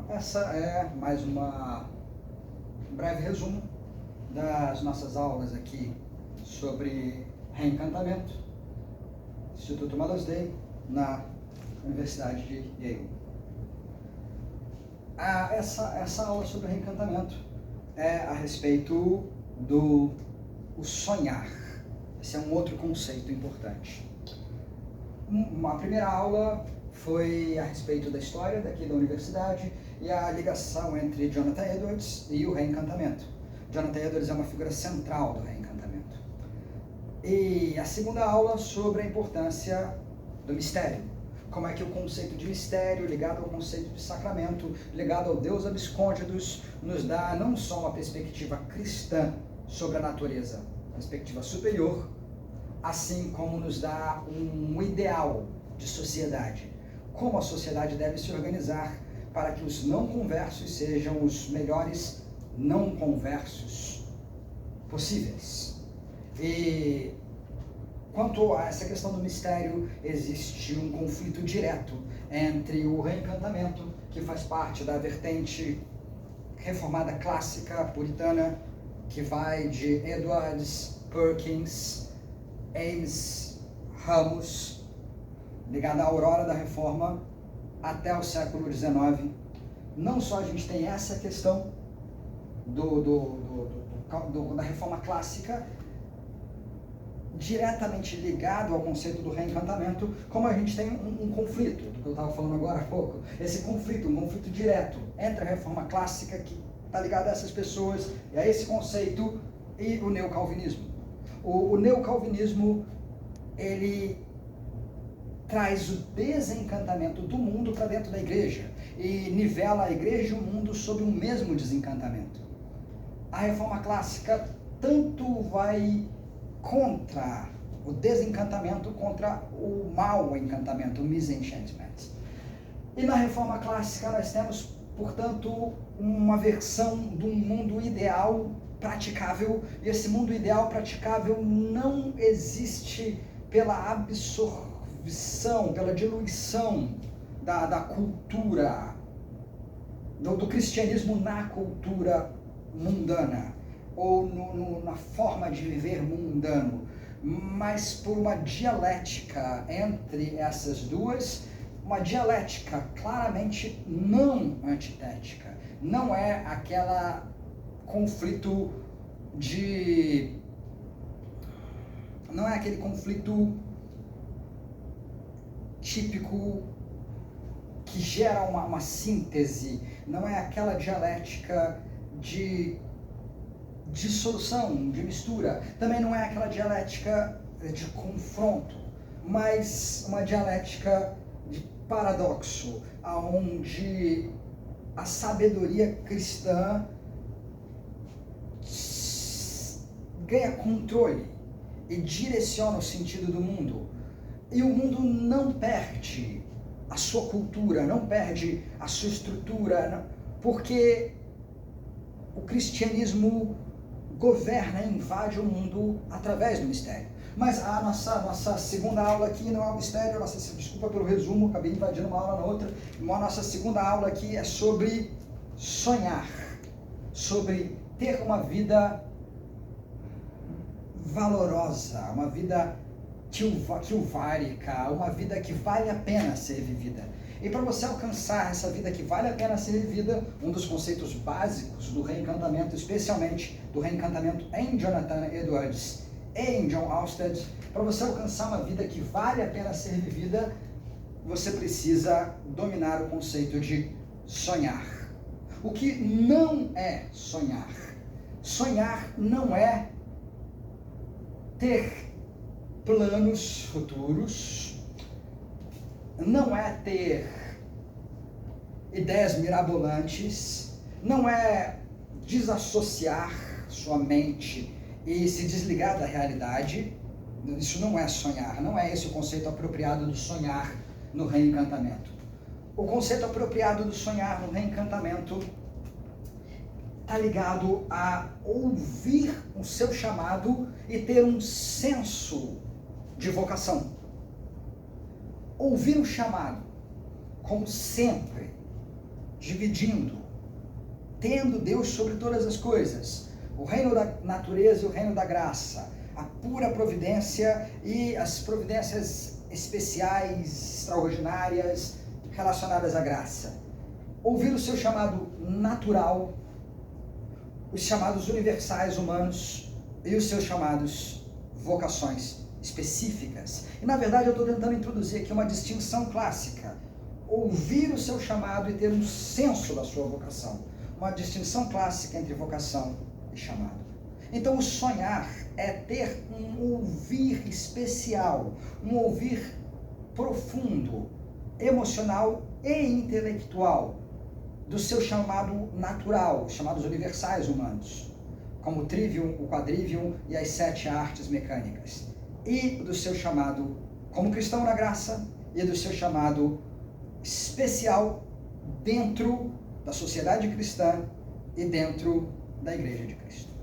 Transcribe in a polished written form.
essa é mais um breve resumo das nossas aulas aqui sobre reencantamento, Instituto Mother's Day, na Universidade de Yale. Essa aula sobre reencantamento é a respeito do sonhar. Esse é um outro conceito importante. A primeira aula foi a respeito da história daqui da universidade e a ligação entre Jonathan Edwards e o reencantamento. Jonathan Edwards é uma figura central do reencantamento. E a segunda aula sobre a importância do mistério. Como é que o conceito de mistério, ligado ao conceito de sacramento, ligado ao Deus abscôndidos, nos dá não só uma perspectiva cristã sobre a natureza, perspectiva superior, assim como nos dá um ideal de sociedade. Como a sociedade deve se organizar para que os não conversos sejam os melhores não conversos possíveis. E quanto a essa questão do mistério, existe um conflito direto entre o reencantamento, que faz parte da vertente reformada clássica puritana, que vai de Edwards, Perkins, Ames, Ramos, ligada à aurora da Reforma até o século XIX. Não só a gente tem essa questão da Reforma Clássica diretamente ligado ao conceito do reencantamento, como a gente tem um conflito, do que eu estava falando agora há pouco. Esse conflito, um conflito direto entre a Reforma Clássica, que está ligada a essas pessoas, e a esse conceito, e o neocalvinismo. O neocalvinismo, ele traz o desencantamento do mundo para dentro da igreja e nivela a igreja e o mundo sob um mesmo desencantamento. A Reforma Clássica tanto vai contra o desencantamento, contra o mau encantamento, o misenchantment. E na Reforma Clássica nós temos, portanto, uma versão de um mundo ideal praticável, e esse mundo ideal praticável não existe pela absorção, pela diluição da cultura, do cristianismo na cultura mundana, ou na forma de viver mundano, mas por uma dialética entre essas duas, uma dialética claramente não antitética. Não é aquela conflito não é aquele conflito típico que gera uma síntese, não é aquela dialética de dissolução, de mistura, também não é aquela dialética de confronto, mas uma dialética de paradoxo, onde a sabedoria cristã ganha controle e direciona o sentido do mundo. E o mundo não perde a sua cultura, não perde a sua estrutura, porque o cristianismo governa e invade o mundo através do mistério. Mas a nossa segunda aula aqui não é um mistério, desculpa pelo resumo, acabei invadindo uma aula na outra. A nossa segunda aula aqui é sobre sonhar, sobre ter uma vida valorosa, uma vida tilvárica, uma vida que vale a pena ser vivida. E para você alcançar essa vida que vale a pena ser vivida, um dos conceitos básicos do reencantamento, especialmente do reencantamento em Jonathan Edwards e em John Alstead, para você alcançar uma vida que vale a pena ser vivida, você precisa dominar o conceito de sonhar. O que não é sonhar? Sonhar não é ter planos futuros, não é ter ideias mirabolantes, não é desassociar sua mente e se desligar da realidade. Isso não é sonhar, não é esse o conceito apropriado do sonhar no reencantamento. O conceito apropriado do sonhar no reencantamento está ligado a ouvir o seu chamado e ter um senso de vocação. Ouvir o chamado, como sempre, dividindo, tendo Deus sobre todas as coisas, o reino da natureza e o reino da graça, a pura providência e as providências especiais, extraordinárias, relacionadas à graça. Ouvir o seu chamado natural, os chamados universais humanos e os seus chamados vocações específicas. E na verdade eu estou tentando introduzir aqui uma distinção clássica. Ouvir o seu chamado e ter um senso da sua vocação. Uma distinção clássica entre vocação e chamado. Então o sonhar é ter um ouvir especial, um ouvir profundo, emocional e intelectual do seu chamado natural, os chamados universais humanos, como o trivium, o quadrivium e as 7 artes mecânicas, e do seu chamado como cristão na graça e do seu chamado especial dentro da sociedade cristã e dentro da Igreja de Cristo.